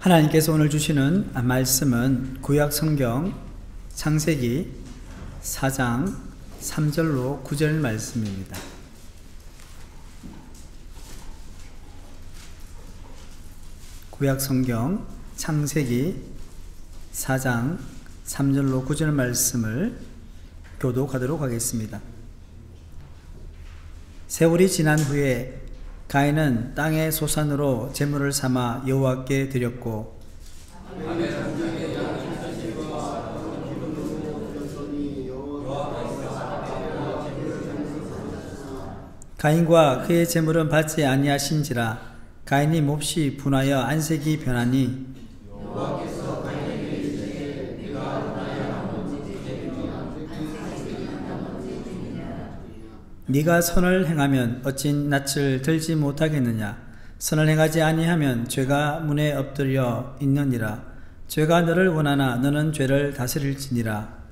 하나님께서 오늘 주시는 말씀은 구약 성경 창세기 4장 3절로 9절 말씀입니다. 구약 성경 창세기 4장 3절로 9절 말씀을 교독하도록 하겠습니다. 세월이 지난 후에 가인은 땅의 소산으로 제물을 삼아 여호와께 드렸고 가인과 그의 제물은 받지 아니하신지라 가인이 몹시 분하여 안색이 변하니 네가 선을 행하면 어찌 낯을 들지 못하겠느냐. 선을 행하지 아니하면 죄가 문에 엎드려 있느니라. 죄가 너를 원하나 너는 죄를 다스릴지니라.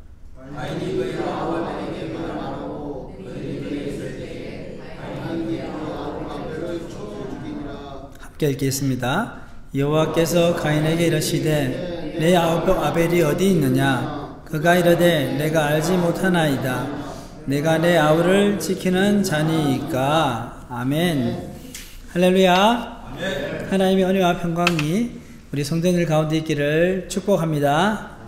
함께 읽겠습니다. 여호와께서 가인에게 이르시되 내 아벨이 어디 있느냐. 그가 이르되 내가 알지 못하나이다. 내가 내 아우를 지키는 자니이까. 아멘. 할렐루야. 아멘. 하나님의 은혜와 평강이 우리 성도들 가운데 있기를 축복합니다.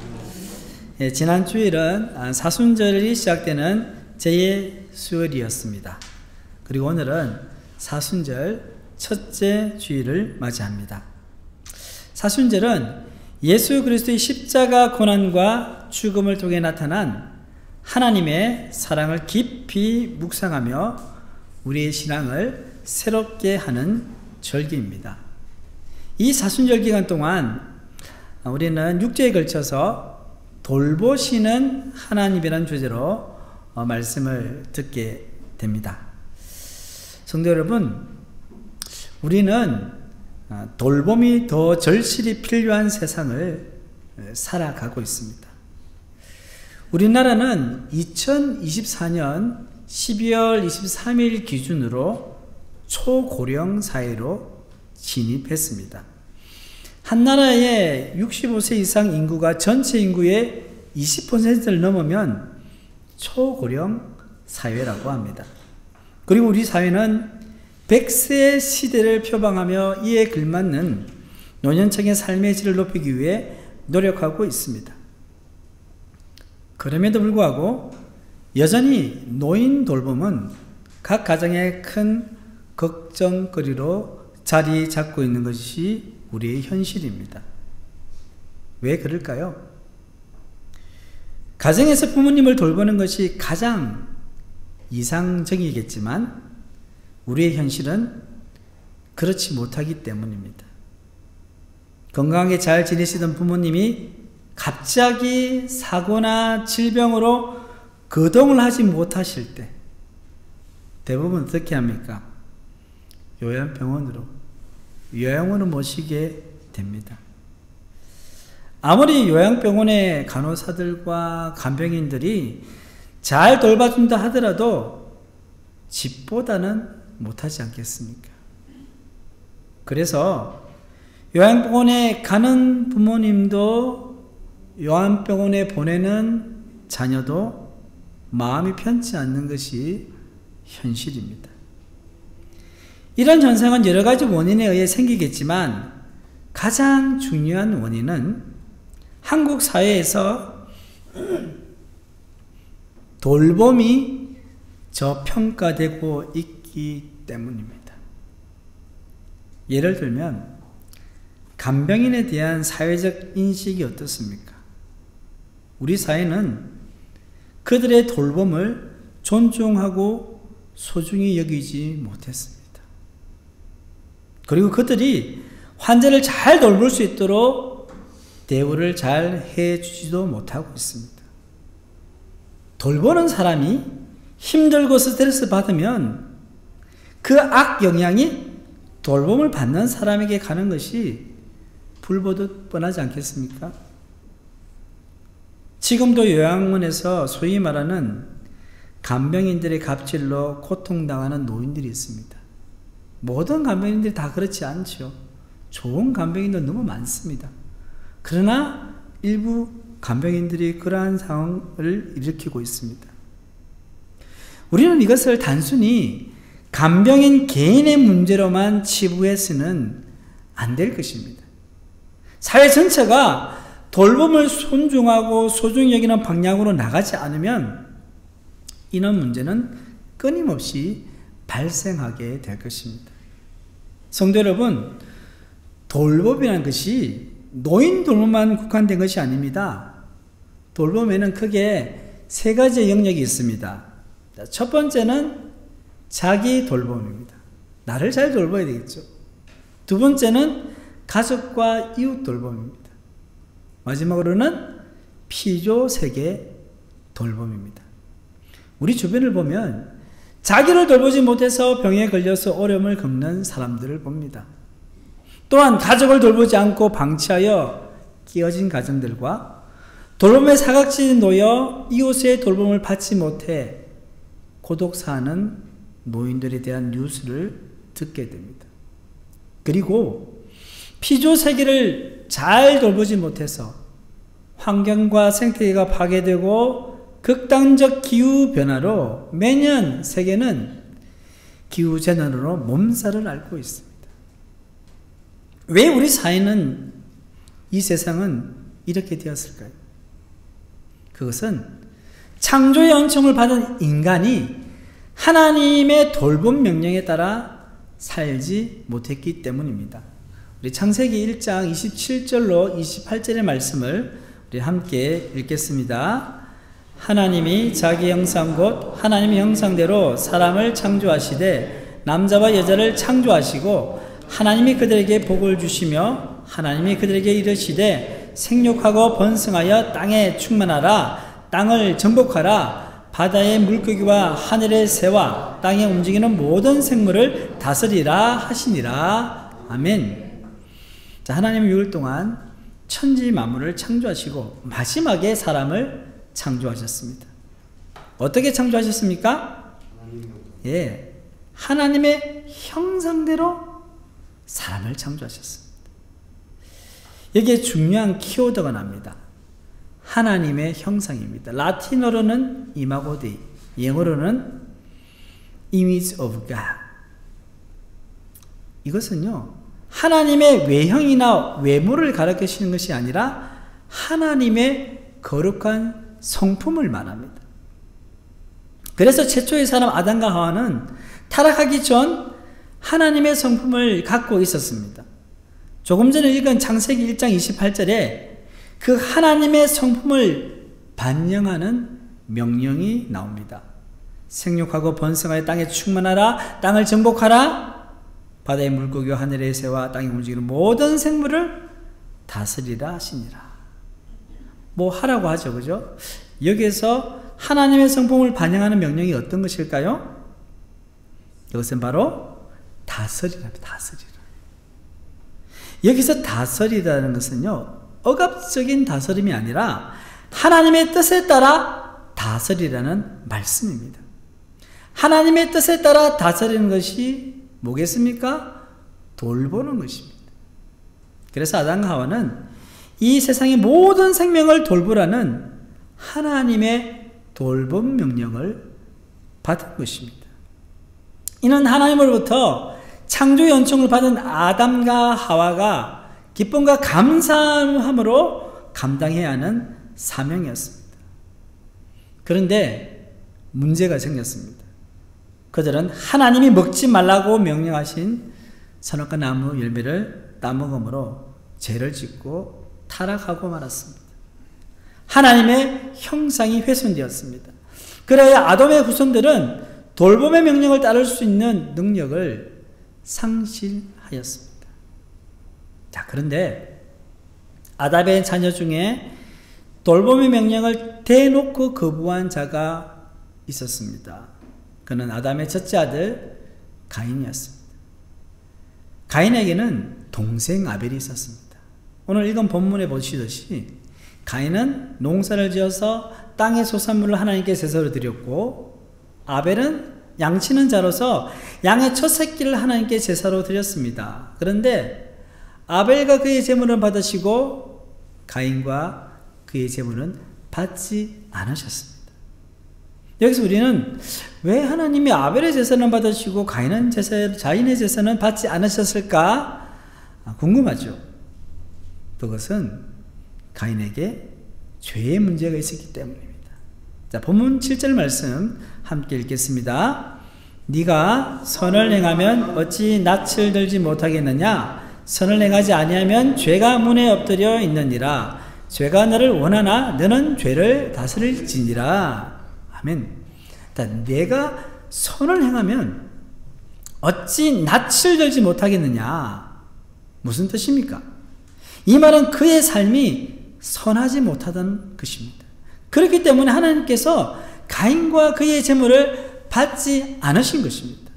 지난 주일은 사순절이 시작되는 제 수요일이었습니다. 그리고 오늘은 사순절 첫째 주일을 맞이합니다. 사순절은 예수 그리스도의 십자가 고난과 죽음을 통해 나타난 하나님의 사랑을 깊이 묵상하며 우리의 신앙을 새롭게 하는 절기입니다. 이 사순절 기간 동안 우리는 6주에 걸쳐서 돌보시는 하나님이라는 주제로 말씀을 듣게 됩니다. 성도 여러분, 우리는 돌봄이 더 절실히 필요한 세상을 살아가고 있습니다. 우리나라는 2024년 12월 23일 기준으로 초고령 사회로 진입했습니다. 한 나라의 65세 이상 인구가 전체 인구의 20%를 넘으면 초고령 사회라고 합니다. 그리고 우리 사회는 100세 시대를 표방하며 이에 걸맞는 노년층의 삶의 질을 높이기 위해 노력하고 있습니다. 그럼에도 불구하고 여전히 노인 돌봄은 각 가정의 큰 걱정거리로 자리 잡고 있는 것이 우리의 현실입니다. 왜 그럴까요? 가정에서 부모님을 돌보는 것이 가장 이상적이겠지만 우리의 현실은 그렇지 못하기 때문입니다. 건강하게 잘 지내시던 부모님이 갑자기 사고나 질병으로 거동을 하지 못하실 때 대부분 어떻게 합니까? 요양병원으로 모시게 됩니다. 아무리 요양병원의 간호사들과 간병인들이 잘 돌봐준다 하더라도 집보다는 못하지 않겠습니까? 그래서 요양병원에 가는 부모님도 요양병원에 보내는 자녀도 마음이 편치 않는 것이 현실입니다. 이런 현상은 여러 가지 원인에 의해 생기겠지만 가장 중요한 원인은 한국 사회에서 돌봄이 저평가되고 있기 때문입니다. 예를 들면 간병인에 대한 사회적 인식이 어떻습니까? 우리 사회는 그들의 돌봄을 존중하고 소중히 여기지 못했습니다. 그리고 그들이 환자를 잘 돌볼 수 있도록 대우를 잘 해주지도 못하고 있습니다. 돌보는 사람이 힘들고 스트레스 받으면 그 악영향이 돌봄을 받는 사람에게 가는 것이 불보듯 뻔하지 않겠습니까? 지금도 요양원에서 소위 말하는 간병인들의 갑질로 고통당하는 노인들이 있습니다. 모든 간병인들이 다 그렇지 않죠. 좋은 간병인도 너무 많습니다. 그러나 일부 간병인들이 그러한 상황을 일으키고 있습니다. 우리는 이것을 단순히 간병인 개인의 문제로만 치부해서는 안 될 것입니다. 사회 전체가 돌봄을 존중하고 소중히 여기는 방향으로 나가지 않으면 이런 문제는 끊임없이 발생하게 될 것입니다. 성도 여러분, 돌봄이라는 것이 노인 돌봄만 국한된 것이 아닙니다. 돌봄에는 크게 세 가지의 영역이 있습니다. 첫 번째는 자기 돌봄입니다. 나를 잘 돌봐야 되겠죠. 두 번째는 가족과 이웃 돌봄입니다. 마지막으로는 피조 세계 돌봄입니다. 우리 주변을 보면 자기를 돌보지 못해서 병에 걸려서 어려움을 겪는 사람들을 봅니다. 또한 가족을 돌보지 않고 방치하여 끼어진 가정들과 돌봄의 사각지대에 놓여 이웃의 돌봄을 받지 못해 고독사하는 노인들에 대한 뉴스를 듣게 됩니다. 그리고 피조 세계를 잘 돌보지 못해서 환경과 생태계가 파괴되고 극단적 기후변화로 매년 세계는 기후재난으로 몸살을 앓고 있습니다. 왜 우리 사회는, 이 세상은 이렇게 되었을까요? 그것은 창조의 은총을 받은 인간이 하나님의 돌봄 명령에 따라 살지 못했기 때문입니다. 우리 창세기 1장 27절로 28절의 말씀을 우리 함께 읽겠습니다. 하나님이 자기 형상 곧 하나님의 형상대로 사람을 창조하시되 남자와 여자를 창조하시고 하나님이 그들에게 복을 주시며 하나님이 그들에게 이르시되 생육하고 번성하여 땅에 충만하라. 땅을 정복하라. 바다의 물고기와 하늘의 새와 땅에 움직이는 모든 생물을 다스리라 하시니라. 아멘. 자, 하나님은 6일 동안 천지 만물을 창조하시고 마지막에 사람을 창조하셨습니다. 어떻게 창조하셨습니까? 예, 하나님의 형상대로 사람을 창조하셨습니다. 여기에 중요한 키워드가 납니다. 하나님의 형상입니다. 라틴어로는 이마고 데이, 영어로는 image of God. 이것은요, 하나님의 외형이나 외모를 가리키시는 것이 아니라 하나님의 거룩한 성품을 말합니다. 그래서 최초의 사람 아담과 하와는 타락하기 전 하나님의 성품을 갖고 있었습니다. 조금 전에 읽은 창세기 1장 28절에 그 하나님의 성품을 반영하는 명령이 나옵니다. 생육하고 번성하여 땅에 충만하라. 땅을 정복하라. 바다의 물고기와 하늘의 새와 땅에 움직이는 모든 생물을 다스리라 하시니라. 뭐 하라고 하죠, 그죠? 여기에서 하나님의 성품을 반영하는 명령이 어떤 것일까요? 이것은 바로 다스리라. 다스리라. 여기서 다스리라는 것은요, 억압적인 다스림이 아니라 하나님의 뜻에 따라 다스리라는 말씀입니다. 하나님의 뜻에 따라 다스리는 것이 뭐겠습니까? 돌보는 것입니다. 그래서 아담과 하와는 이 세상의 모든 생명을 돌보라는 하나님의 돌봄 명령을 받은 것입니다. 이는 하나님으로부터 창조의 은총을 받은 아담과 하와가 기쁨과 감사함으로 감당해야 하는 사명이었습니다. 그런데 문제가 생겼습니다. 그들은 하나님이 먹지 말라고 명령하신 선악과 나무 열매를 따먹음으로 죄를 짓고 타락하고 말았습니다. 하나님의 형상이 훼손되었습니다. 그래야 아담의 후손들은 돌봄의 명령을 따를 수 있는 능력을 상실하였습니다. 자, 그런데 아담의 자녀 중에 돌봄의 명령을 대놓고 거부한 자가 있었습니다. 그는 아담의 첫째 아들 가인이었습니다. 가인에게는 동생 아벨이 있었습니다. 오늘 읽은 본문에 보시듯이 가인은 농사를 지어서 땅의 소산물을 하나님께 제사로 드렸고, 아벨은 양치는 자로서 양의 첫 새끼를 하나님께 제사로 드렸습니다. 그런데 아벨과 그의 제물은 받으시고 가인과 그의 제물은 받지 않으셨습니다. 여기서 우리는 왜 하나님이 아벨의 제사는 받으시고 자인의 제사는 받지 않으셨을까 궁금하죠. 그것은 가인에게 죄의 문제가 있었기 때문입니다. 자, 본문 7절 말씀 함께 읽겠습니다. 네가 선을 행하면 어찌 낯을 들지 못하겠느냐? 선을 행하지 아니하면 죄가 문에 엎드려 있느니라. 죄가 너를 원하나 너는 죄를 다스릴지니라. 아멘. 자, 내가 선을 행하면 어찌 낯을 들지 못하겠느냐? 무슨 뜻입니까? 이 말은 그의 삶이 선하지 못하던 것입니다. 그렇기 때문에 하나님께서 가인과 그의 제물을 받지 않으신 것입니다.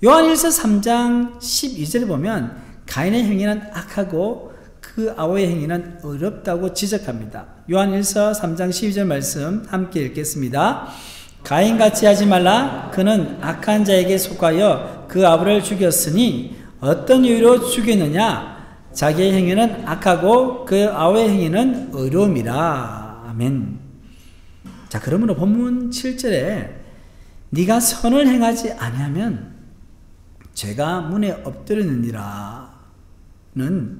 요한일서 3장 12절에 보면 가인의 행위는 악하고 그 아우의 행위는 어렵다고 지적합니다. 요한일서 3장 12절 말씀 함께 읽겠습니다. 가인같이 하지 말라. 그는 악한 자에게 속하여 그 아우를 죽였으니 어떤 이유로 죽였느냐? 자기의 행위는 악하고 그 아우의 행위는 어려움이라. 아멘. 자, 그러므로 본문 7절에 네가 선을 행하지 아니하면 죄가 문에 엎드렸느니라 는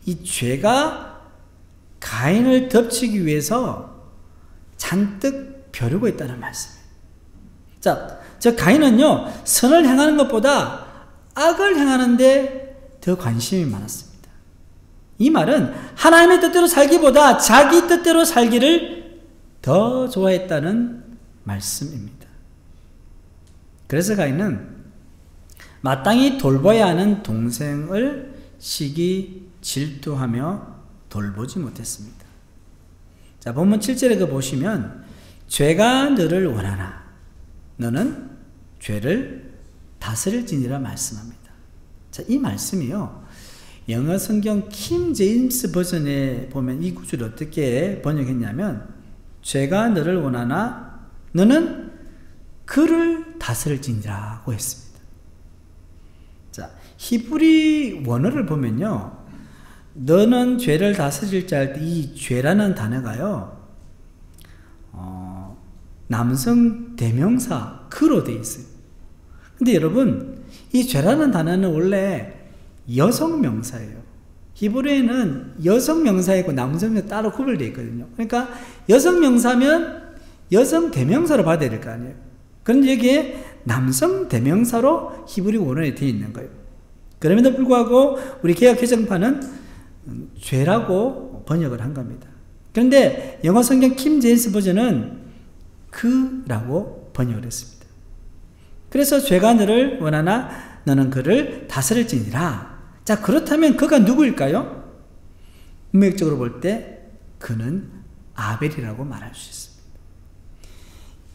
이 죄가 가인을 덮치기 위해서 잔뜩 벼르고 있다는 말씀이에요. 자, 저 가인은요, 선을 행하는 것보다 악을 행하는데 더 관심이 많았습니다. 이 말은 하나님의 뜻대로 살기보다 자기 뜻대로 살기를 더 좋아했다는 말씀입니다. 그래서 가인은 마땅히 돌봐야 하는 동생을 시기 질투하며 돌보지 못했습니다. 자, 본문 7절에 보시면 죄가 너를 원하나 너는 죄를 다스릴지니라 말씀합니다. 자, 이 말씀이요, 영어 성경 킹 제임스 버전에 보면 이 구절을 어떻게 번역했냐면 죄가 너를 원하나 너는 그를 다스릴지니라고 했습니다. 자, 히브리 원어를 보면요, 너는 죄를 다스릴 자 할 때 이 죄라는 단어가요, 남성 대명사 그로 되어 있어요. 근데 여러분, 이 죄라는 단어는 원래 여성 명사예요. 히브리에는 여성 명사 있고 남성 명사 따로 구별되어 있거든요. 그러니까 여성 명사면 여성 대명사로 받아야 될 거 아니에요. 그런데 여기에 남성 대명사로 히브리 원어에 되어 있는 거예요. 그럼에도 불구하고 우리 개역 개정판은 죄라고 번역을 한 겁니다. 그런데 영어 성경 킹 제임스 버전은 그라고 번역을 했습니다. 그래서 죄가 너를 원하나 너는 그를 다스릴지니라. 자, 그렇다면 그가 누구일까요? 문맥적으로 볼 때 그는 아벨이라고 말할 수 있습니다.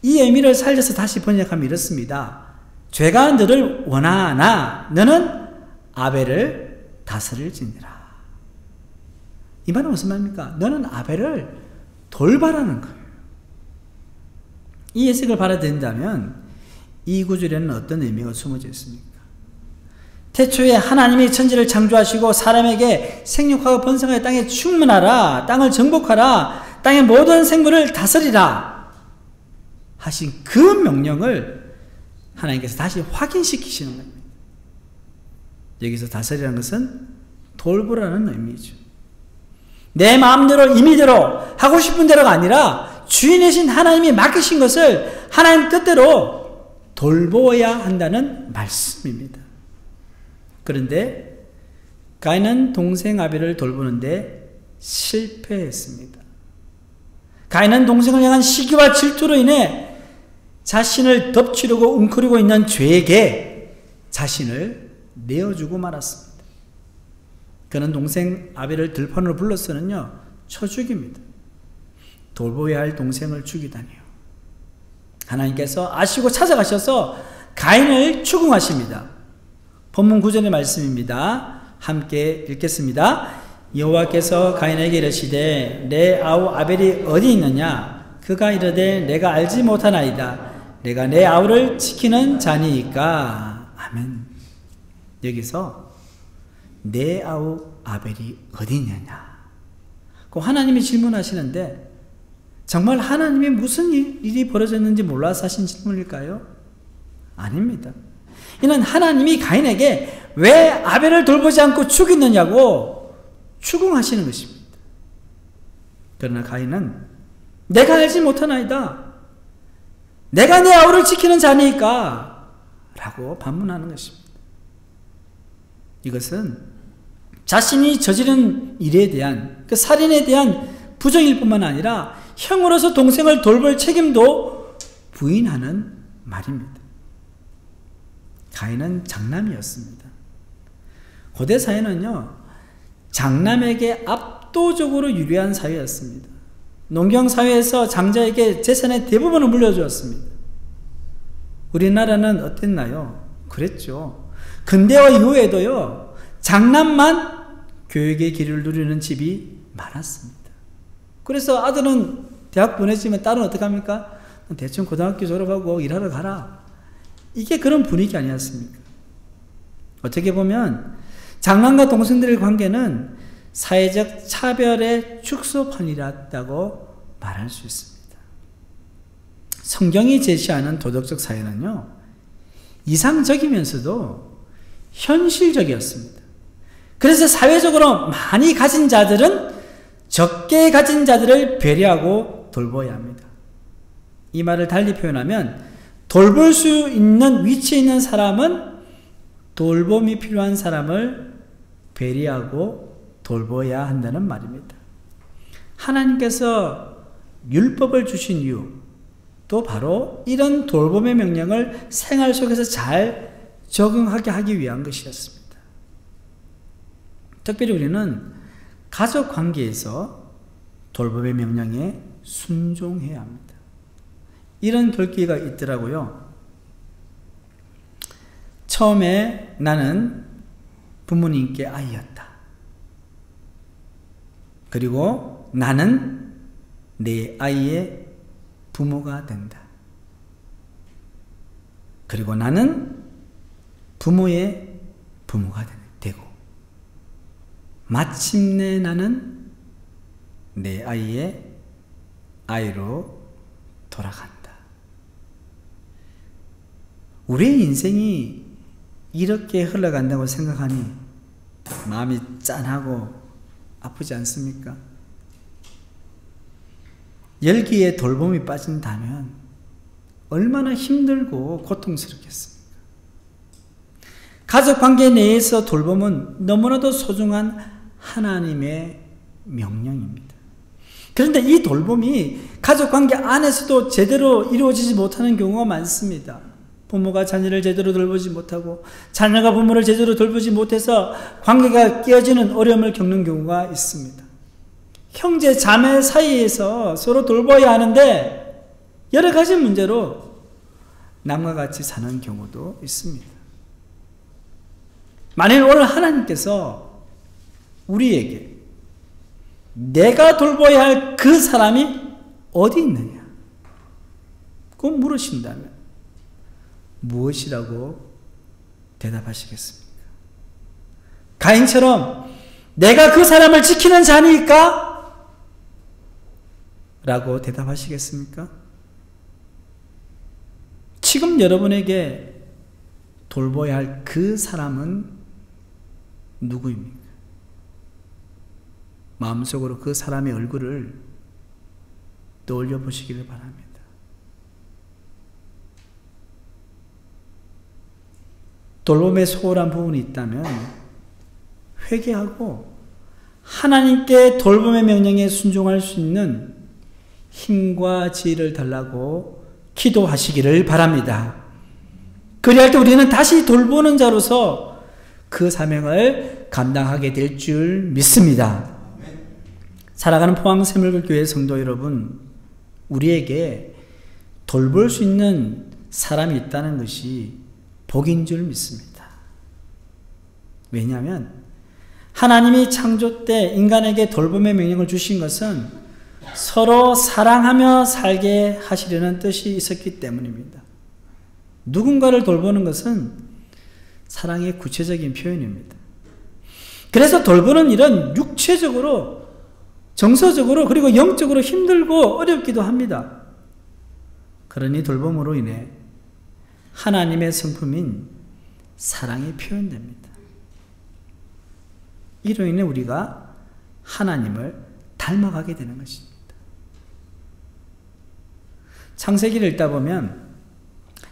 이 의미를 살려서 다시 번역하면 이렇습니다. 죄가 너를 원하나 너는 아벨을 다스릴지니라. 이 말은 무슨 말입니까? 너는 아벨을 돌봐라는 거예요. 이 해석을 받아들인다면 이 구절에는 어떤 의미가 숨어져 있습니까? 태초에 하나님이 천지를 창조하시고 사람에게 생육하고 번성하여 땅에 충만하라, 땅을 정복하라, 땅의 모든 생물을 다스리라 하신 그 명령을 하나님께서 다시 확인시키시는 겁니다. 여기서 다스리라는 것은 돌보라는 의미죠. 내 마음대로 임의대로 하고 싶은 대로가 아니라 주인이신 하나님이 맡기신 것을 하나님 뜻대로 돌보아야 한다는 말씀입니다. 그런데 가인은 동생 아벨을 돌보는데 실패했습니다. 가인은 동생을 향한 시기와 질투로 인해 자신을 덮치려고 웅크리고 있는 죄에게 자신을 내어주고 말았습니다. 그는 동생 아벨을 들판으로 불러서는요, 쳐 죽입니다. 돌보아야 할 동생을 죽이다니요. 하나님께서 아시고 찾아가셔서 가인을 추궁하십니다. 본문 9절의 말씀입니다. 함께 읽겠습니다. 여호와께서 가인에게 이르시되 내 아우 아벨이 어디 있느냐? 그가 이르되 내가 알지 못하나이다. 내가 내 아우를 지키는 자니이까. 아멘. 여기서 내 아우 아벨이 어디 있느냐. 그 하나님이 질문하시는데 정말 하나님이 무슨 일이 벌어졌는지 몰라서 하신 질문일까요? 아닙니다. 이는 하나님이 가인에게 왜 아벨을 돌보지 않고 죽였느냐고 추궁하시는 것입니다. 그러나 가인은 내가 알지 못하나이다. 내가 내 아우를 지키는 자니까 라고 반문하는 것입니다. 이것은 자신이 저지른 일에 대한, 그 살인에 대한 부정일 뿐만 아니라 형으로서 동생을 돌볼 책임도 부인하는 말입니다. 가인은 장남이었습니다. 고대 사회는요, 장남에게 압도적으로 유리한 사회였습니다. 농경사회에서 장자에게 재산의 대부분을 물려주었습니다. 우리나라는 어땠나요? 그랬죠. 근대화 이후에도요, 장남만 교육의 길을 누리는 집이 많았습니다. 그래서 아들은 대학 보내지만 딸은 어떡합니까? 대충 고등학교 졸업하고 일하러 가라. 이게 그런 분위기 아니었습니까? 어떻게 보면 장남과 동생들의 관계는 사회적 차별의 축소판이었다고 말할 수 있습니다. 성경이 제시하는 도덕적 사회는요, 이상적이면서도 현실적이었습니다. 그래서 사회적으로 많이 가진 자들은 적게 가진 자들을 배려하고 돌봐야 합니다. 이 말을 달리 표현하면 돌볼 수 있는 위치에 있는 사람은 돌봄이 필요한 사람을 배려하고 돌봐야 한다는 말입니다. 하나님께서 율법을 주신 이유, 또 바로 이런 돌봄의 명령을 생활 속에서 잘 적응하게 하기 위한 것이었습니다. 특별히 우리는 가족 관계에서 돌봄의 명령에 순종해야 합니다. 이런 글귀가 있더라고요. 처음에 나는 부모님께 아이였다. 그리고 나는 내 아이의 부모가 된다. 그리고 나는 부모의 부모가 되고 마침내 나는 내 아이의 아이로 돌아간다. 우리의 인생이 이렇게 흘러간다고 생각하니 마음이 짠하고 아프지 않습니까? 열기에 돌봄이 빠진다면 얼마나 힘들고 고통스럽겠습니까? 가족관계 내에서 돌봄은 너무나도 소중한 하나님의 명령입니다. 그런데 이 돌봄이 가족관계 안에서도 제대로 이루어지지 못하는 경우가 많습니다. 부모가 자녀를 제대로 돌보지 못하고 자녀가 부모를 제대로 돌보지 못해서 관계가 깨어지는 어려움을 겪는 경우가 있습니다. 형제 자매 사이에서 서로 돌봐야 하는데 여러 가지 문제로 남과 같이 사는 경우도 있습니다. 만일 오늘 하나님께서 우리에게 내가 돌봐야 할 그 사람이 어디 있느냐? 그거 물으신다면 무엇이라고 대답하시겠습니까? 가인처럼 내가 그 사람을 지키는 자니까? 라고 대답하시겠습니까? 지금 여러분에게 돌봐야 할 그 사람은 누구입니까? 마음속으로 그 사람의 얼굴을 떠올려 보시기를 바랍니다. 돌봄에 소홀한 부분이 있다면 회개하고 하나님께 돌봄의 명령에 순종할 수 있는 힘과 지혜를 달라고 기도하시기를 바랍니다. 그리할 때 우리는 다시 돌보는 자로서 그 사명을 감당하게 될 줄 믿습니다. 살아가는 포항새물교회 성도 여러분, 우리에게 돌볼 수 있는 사람이 있다는 것이 복인 줄 믿습니다. 왜냐하면 하나님이 창조 때 인간에게 돌봄의 명령을 주신 것은 서로 사랑하며 살게 하시려는 뜻이 있었기 때문입니다. 누군가를 돌보는 것은 사랑의 구체적인 표현입니다. 그래서 돌보는 일은 육체적으로, 정서적으로, 그리고 영적으로 힘들고 어렵기도 합니다. 그러니 돌봄으로 인해 하나님의 성품인 사랑이 표현됩니다. 이로 인해 우리가 하나님을 닮아가게 되는 것입니다. 창세기를 읽다 보면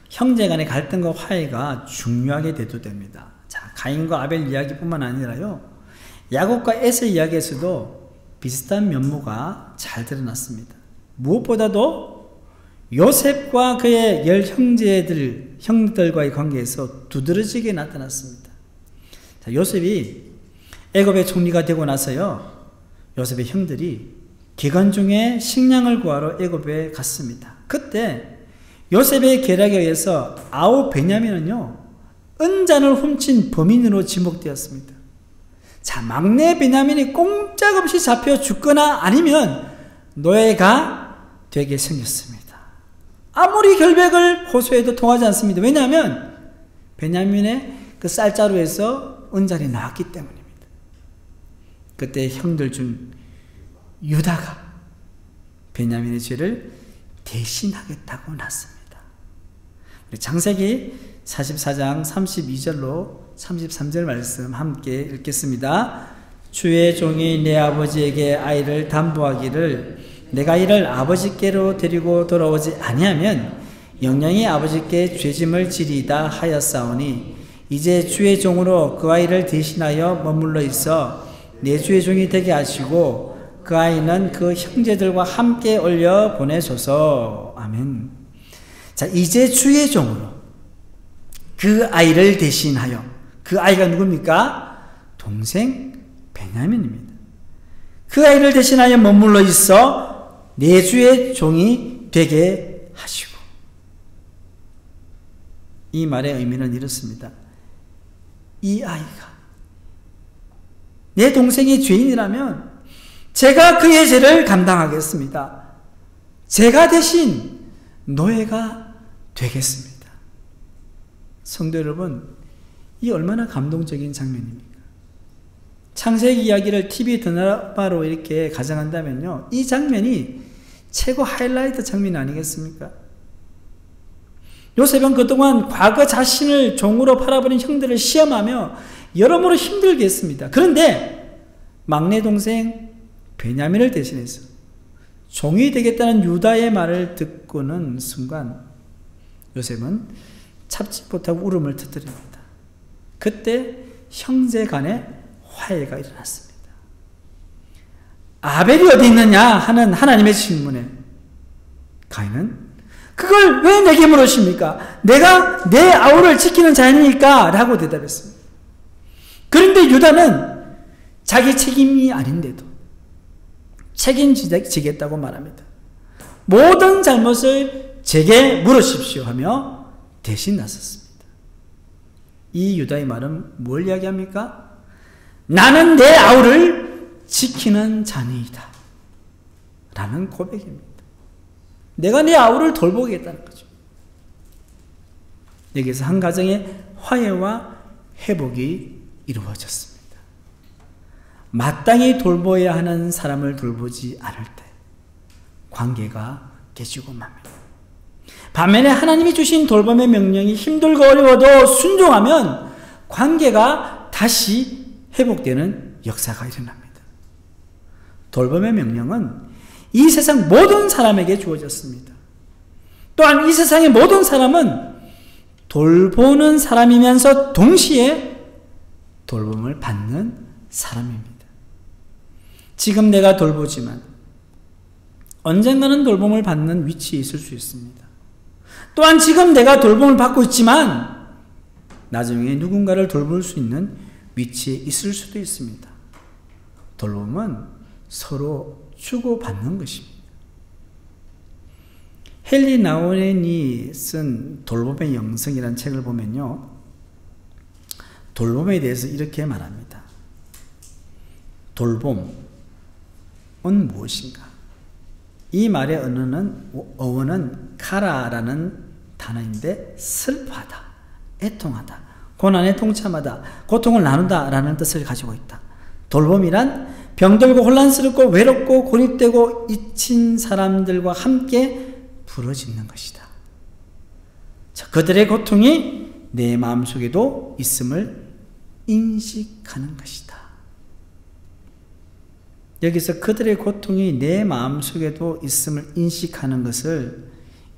형제 간의 갈등과 화해가 중요하게 대두됩니다. 자, 가인과 아벨 이야기뿐만 아니라요, 야곱과 에서 이야기에서도 비슷한 면모가 잘 드러났습니다. 무엇보다도 요셉과 그의 10형제들과의 관계에서 두드러지게 나타났습니다. 자, 요셉이 애굽의 총리가 되고 나서요, 요셉의 형들이 기간 중에 식량을 구하러 애굽에 갔습니다. 그때 요셉의 계략에 의해서 아우 베냐민은요, 은잔을 훔친 범인으로 지목되었습니다. 자, 막내 베냐민이 꼼짝없이 잡혀 죽거나 아니면 노예가 되게 생겼습니다. 아무리 결백을 호소해도 통하지 않습니다. 왜냐하면 베냐민의 그 쌀자루에서 은잔이 나왔기 때문입니다. 그때 형들 중 유다가 베냐민의 죄를 대신하겠다고 났습니다. 우리 창세기 44장 32절로 33절 말씀 함께 읽겠습니다. 주의 종이 내 아버지에게 아이를 담보하기를 내가 이를 아버지께로 데리고 돌아오지 아니하면 영영이 아버지께 죄짐을 지리이다 하였사오니 이제 주의 종으로 그 아이를 대신하여 머물러 있어 내 주의 종이 되게 하시고 그 아이는 그 형제들과 함께 올려 보내소서. 아멘. 자, 이제 주의 종으로 그 아이를 대신하여, 그 아이가 누굽니까? 동생 베냐민입니다. 그 아이를 대신하여 머물러 있어 내 주의 종이 되게 하시고. 이 말의 의미는 이렇습니다. 이 아이가 내 동생이 죄인이라면 제가 그의 죄를 감당하겠습니다. 제가 대신 노예가 되겠습니다. 성도 여러분, 이 얼마나 감동적인 장면입니까? 창세기 이야기를 TV 드라마로 이렇게 가정한다면요, 이 장면이 최고 하이라이트 장면 아니겠습니까? 요셉은 그동안 과거 자신을 종으로 팔아버린 형들을 시험하며 여러모로 힘들게 했습니다. 그런데 막내 동생 베냐민을 대신해서 종이 되겠다는 유다의 말을 듣고는 순간 요셉은 참지 못하고 울음을 터뜨립니다. 그때 형제 간에 화해가 일어났습니다. 아벨이 어디 있느냐 하는 하나님의 질문에 가인은 그걸 왜 내게 물으십니까? 내가 내 아우를 지키는 자니까 라고 대답했습니다. 그런데 유다는 자기 책임이 아닌데도 책임지겠다고 말합니다. 모든 잘못을 제게 물으십시오 하며 대신 나섰습니다. 이 유다의 말은 뭘 이야기합니까? 나는 내 아우를 지키는 자니이다 라는 고백입니다. 내가 내 아우를 돌보겠다는 거죠. 여기서 한 가정의 화해와 회복이 이루어졌습니다. 마땅히 돌보아야 하는 사람을 돌보지 않을 때 관계가 깨지고 맙니다. 반면에 하나님이 주신 돌봄의 명령이 힘들고 어려워도 순종하면 관계가 다시 회복되는 역사가 일어납니다. 돌봄의 명령은 이 세상 모든 사람에게 주어졌습니다. 또한 이 세상의 모든 사람은 돌보는 사람이면서 동시에 돌봄을 받는 사람입니다. 지금 내가 돌보지만 언젠가는 돌봄을 받는 위치에 있을 수 있습니다. 또한 지금 내가 돌봄을 받고 있지만 나중에 누군가를 돌볼 수 있는 위치에 있을 수도 있습니다. 돌봄은 서로 주고받는 것입니다. 헨리 나우렌이 쓴 돌봄의 영성이라는 책을 보면요, 돌봄에 대해서 이렇게 말합니다. 돌봄은 무엇인가? 이 말의 어원은 카라라는 단어인데 슬퍼하다, 애통하다, 고난에 동참하다, 고통을 나누다 라는 뜻을 가지고 있다. 돌봄이란 병들고 혼란스럽고 외롭고 고립되고 잊힌 사람들과 함께 부러지는 것이다. 그들의 고통이 내 마음속에도 있음을 인식하는 것이다. 여기서 그들의 고통이 내 마음속에도 있음을 인식하는 것을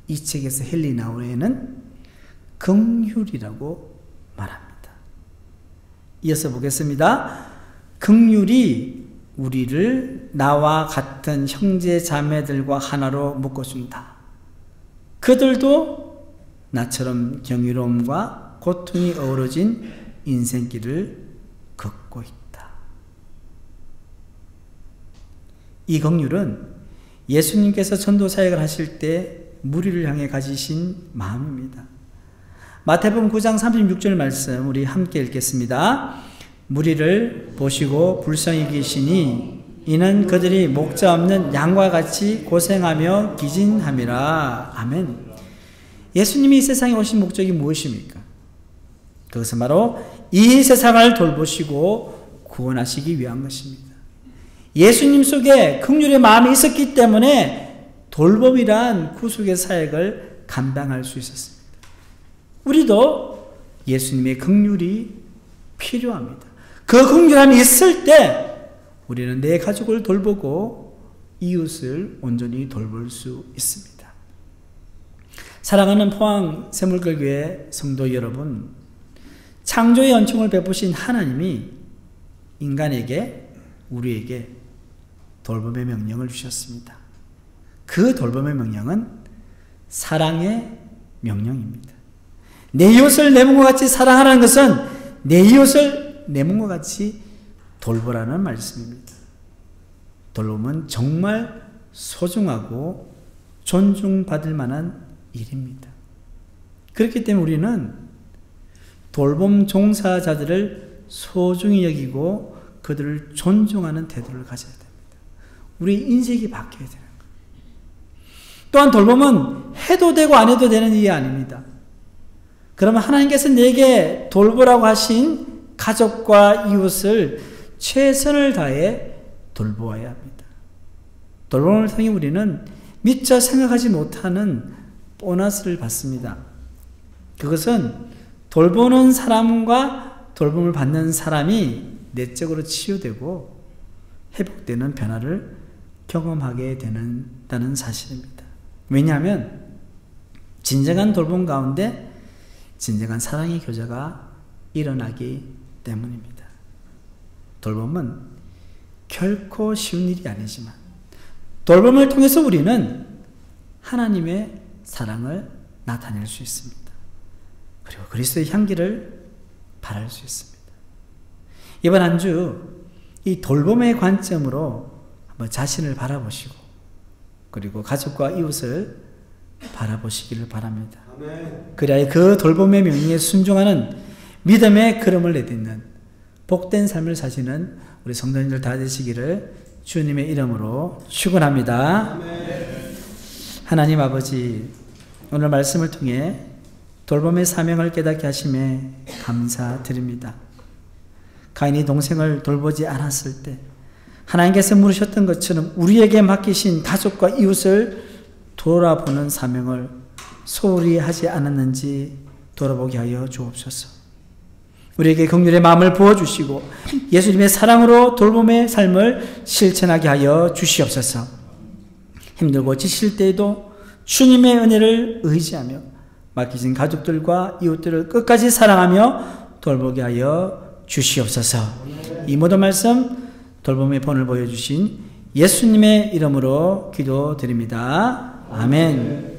이 책에서 헨리 나우에는 긍휼이라고 말합니다. 이어서 보겠습니다. 긍휼이 우리를 나와 같은 형제 자매들과 하나로 묶어준다. 그들도 나처럼 경이로움과 고통이 어우러진 인생길을 걷고 있다. 이 긍휼은 예수님께서 전도사역을 하실 때 무리를 향해 가지신 마음입니다. 마태복음 9장 36절 말씀 우리 함께 읽겠습니다. 무리를 보시고 불쌍히 여기시니 이는 그들이 목자 없는 양과 같이 고생하며 기진함이라. 아멘. 예수님이 이 세상에 오신 목적이 무엇입니까? 그것은 바로 이 세상을 돌보시고 구원하시기 위한 것입니다. 예수님 속에 긍휼의 마음이 있었기 때문에 돌봄이란 구속의 사역을 감당할 수 있었습니다. 우리도 예수님의 긍휼이 필요합니다. 그 긍휼함이 있을 때 우리는 내 가족을 돌보고 이웃을 온전히 돌볼 수 있습니다. 사랑하는 포항 새물결교회 성도 여러분, 창조의恩寵을 베푸신 하나님이 인간에게, 우리에게 돌봄의 명령을 주셨습니다. 그 돌봄의 명령은 사랑의 명령입니다. 내 이웃을 내 몸과 같이 사랑하라는 것은 내 이웃을 내 몸과 같이 돌보라는 말씀입니다. 돌봄은 정말 소중하고 존중받을 만한 일입니다. 그렇기 때문에 우리는 돌봄 종사자들을 소중히 여기고 그들을 존중하는 태도를 가져야 됩니다. 우리의 인식이 바뀌어야 되는 거예요. 또한 돌봄은 해도 되고 안 해도 되는 일이 아닙니다. 그러면 하나님께서 내게 돌보라고 하신 가족과 이웃을 최선을 다해 돌보아야 합니다. 돌봄을 통해 우리는 미처 생각하지 못하는 보너스를 받습니다. 그것은 돌보는 사람과 돌봄을 받는 사람이 내적으로 치유되고 회복되는 변화를 경험하게 된다는 사실입니다. 왜냐하면 진정한 돌봄 가운데 진정한 사랑의 교제가 일어나기 때문입니다. 돌봄은 결코 쉬운 일이 아니지만 돌봄을 통해서 우리는 하나님의 사랑을 나타낼 수 있습니다. 그리고 그리스도의 향기를 발할 수 있습니다. 이번 한 주 이 돌봄의 관점으로 한번 자신을 바라보시고 그리고 가족과 이웃을 바라보시기를 바랍니다. 그래야 그 돌봄의 명령에 순종하는 믿음의 걸음을 내딛는 복된 삶을 사시는 우리 성도님들 다 되시기를 주님의 이름으로 축원합니다. 하나님 아버지, 오늘 말씀을 통해 돌봄의 사명을 깨닫게 하심에 감사드립니다. 가인이 동생을 돌보지 않았을 때 하나님께서 물으셨던 것처럼 우리에게 맡기신 가족과 이웃을 돌아보는 사명을 소홀히 하지 않았는지 돌아보게 하여 주옵소서. 우리에게 긍휼의 마음을 부어주시고 예수님의 사랑으로 돌봄의 삶을 실천하게 하여 주시옵소서. 힘들고 지칠 때에도 주님의 은혜를 의지하며 맡기신 가족들과 이웃들을 끝까지 사랑하며 돌보게 하여 주시옵소서. 이 모든 말씀 돌봄의 본을 보여주신 예수님의 이름으로 기도드립니다. 아멘.